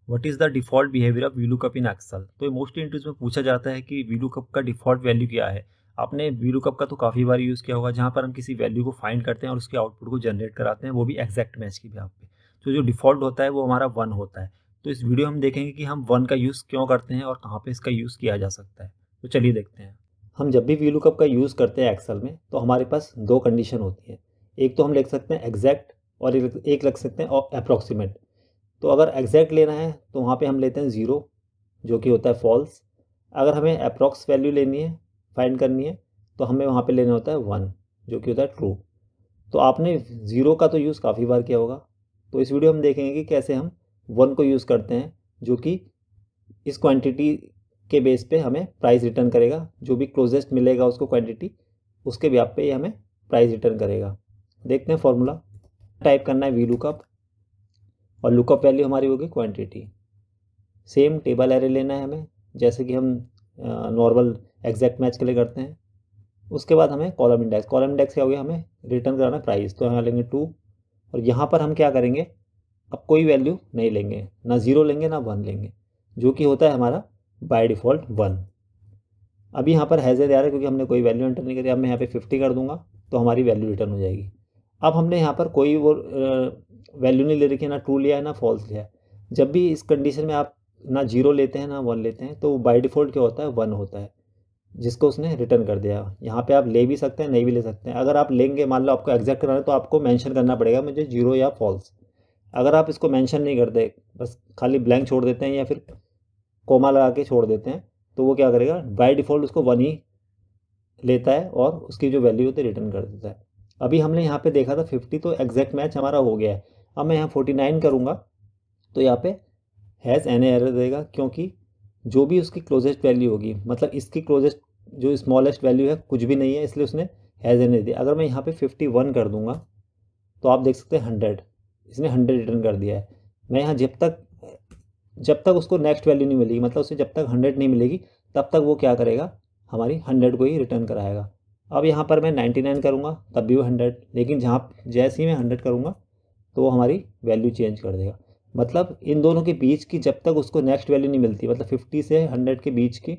What is the default behaviour of VLOOKUP in Excel. तो ये mostly interviews में पूछा जाता है कि वीलुकअप का डिफ़ॉल्ट वैल्यू क्या है। आपने वीलुकअप का तो काफ़ी बार यूज़ किया होगा, जहाँ पर हम किसी वैल्यू को फाइंड करते हैं और उसके आउटपुट को जनरेट कराते हैं, वो भी एग्जैक्ट मैच की बेसिस पे। तो जो डिफ़ॉल्ट होता है वो हमारा 1 होता है। तो इस वीडियो हम देखेंगे कि हम 1 का यूज़ क्यों करते हैं और कहाँ पे इसका यूज़ किया जा सकता है। तो चलिए देखते हैं। हम जब भी वीलुकअप का यूज़ करते हैं एक्सेल में, तो हमारे पास 2 कंडीशन होती है। एक तो हम लिख सकते हैं एग्जैक्ट और एक लिख सकते हैं अप्रॉक्सीमेट। तो अगर एग्जैक्ट लेना है तो वहाँ पे हम लेते हैं 0, जो कि होता है फॉल्स। अगर हमें अप्रॉक्स वैल्यू लेनी है, फाइंड करनी है, तो हमें वहाँ पे लेना होता है 1, जो कि होता है ट्रू। तो आपने 0 का तो यूज़ काफ़ी बार किया होगा। तो इस वीडियो में देखेंगे कि कैसे हम 1 को यूज़ करते हैं, जो कि इस क्वांटिटी के बेस पे हमें प्राइस रिटर्न करेगा। जो भी क्लोजेस्ट मिलेगा उसको क्वांटिटी, उसके ब्याज पे ये हमें प्राइस रिटर्न करेगा। देखते हैं फॉर्मूला। टाइप करना है वी लुकअप और लुकअप वैल्यू हमारी होगी क्वांटिटी। सेम टेबल एरे लेना है हमें, जैसे कि हम नॉर्मल एग्जैक्ट मैच के लिए करते हैं। उसके बाद हमें कॉलम इंडेक्स क्या हो गया, हमें रिटर्न कराना प्राइस, तो यहाँ लेंगे 2। और यहाँ पर हम क्या करेंगे, अब कोई वैल्यू नहीं लेंगे, ना 0 लेंगे ना 1 लेंगे, जो कि होता है हमारा बाय डिफ़ॉल्ट 1। अभी यहाँ पर हैज़ आ रहा है क्योंकि हमने कोई वैल्यू एंटर नहीं करी। अब मैं यहाँ पे 50 कर दूंगा तो हमारी वैल्यू रिटर्न हो जाएगी। अब हमने यहाँ पर कोई वो वैल्यू नहीं ले रखी है, ना ट्रू लिया है ना फॉल्स लिया है। जब भी इस कंडीशन में आप ना 0 लेते हैं ना 1 लेते हैं, तो बाय डिफ़ॉल्ट क्या होता है, 1 होता है, जिसको उसने रिटर्न कर दिया। यहाँ पे आप ले भी सकते हैं, नहीं भी ले सकते हैं। अगर आप लेंगे, मान लो आपको एग्जैक्ट कराना है, तो आपको मेंशन करना पड़ेगा मुझे 0 या फॉल्स। अगर आप इसको मेंशन नहीं करते, बस खाली ब्लैंक छोड़ देते हैं या फिर कोमा लगा के छोड़ देते हैं, तो वो क्या करेगा, बाय डिफ़ॉल्ट उसको 1 ही लेता है और उसकी जो वैल्यू होती है रिटर्न कर देता है। अभी हमने यहाँ पे देखा था 50, तो एग्जैक्ट मैच हमारा हो गया है। अब मैं यहाँ 49 करूँगा तो यहाँ पे हैज़ एन एरर देगा, क्योंकि जो भी उसकी क्लोजेस्ट वैल्यू होगी, मतलब इसकी क्लोजेस्ट जो स्मॉलेस्ट वैल्यू है कुछ भी नहीं है, इसलिए उसने हैज़ एन दिया। अगर मैं यहाँ पे 51 कर दूंगा तो आप देख सकते हैं 100, इसने 100 रिटर्न कर दिया है। मैं यहाँ जब तक उसको नेक्स्ट वैल्यू नहीं मिलेगी, मतलब उसे जब तक 100 नहीं मिलेगी, तब तक वो क्या करेगा, हमारी 100 को ही रिटर्न कराएगा। अब यहाँ पर मैं 99 करूँगा तब भी वो 100, लेकिन जैसे ही मैं 100 करूँगा तो वो हमारी वैल्यू चेंज कर देगा। मतलब इन दोनों के बीच की जब तक उसको नेक्स्ट वैल्यू नहीं मिलती, मतलब 50 से 100 के बीच की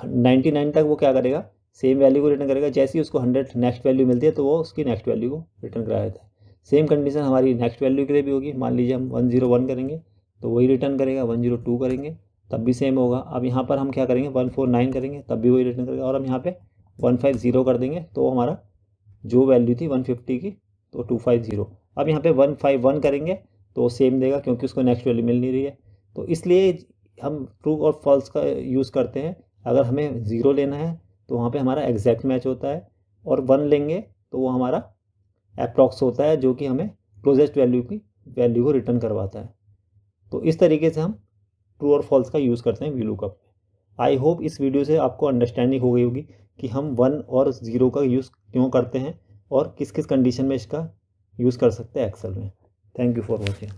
99 तक वो क्या करेगा, सेम वैल्यू को रिटर्न करेगा। जैसे ही उसको 100 नेक्स्ट वैल्यू मिलती है तो वो उसकी नेक्स्ट वैल्यू को रिटर्न करा देता है। सेम कंडीशन हमारी नेक्स्ट वैल्यू के लिए भी होगी। मान लीजिए हम 101 करेंगे तो वही रिटर्न करेगा, 102 करेंगे तब भी सेम होगा। अब यहाँ पर हम क्या करेंगे, 149 करेंगे तब भी वही रिटर्न करेगा। और हम यहाँ पे 150 कर देंगे तो हमारा जो वैल्यू थी 150 की, तो 250। अब यहाँ पे 151 करेंगे तो सेम देगा, क्योंकि उसको नेक्स्ट वैल्यू मिल नहीं रही है। तो इसलिए हम ट्रू और फॉल्स का यूज़ करते हैं। अगर हमें 0 लेना है तो वहाँ पे हमारा एग्जैक्ट मैच होता है, और 1 लेंगे तो वो हमारा अप्रॉक्स होता है, जो कि हमें क्लोजेस्ट वैल्यू को रिटर्न करवाता है। तो इस तरीके से हम ट्रू और फॉल्स का यूज़ करते हैं वीलुकअप में। आई होप इस वीडियो से आपको अंडरस्टैंडिंग हो गई होगी कि हम 1 और 0 का यूज़ क्यों करते हैं और किस किस कंडीशन में इसका यूज़ कर सकते हैं एक्सेल में। Thank you for watching.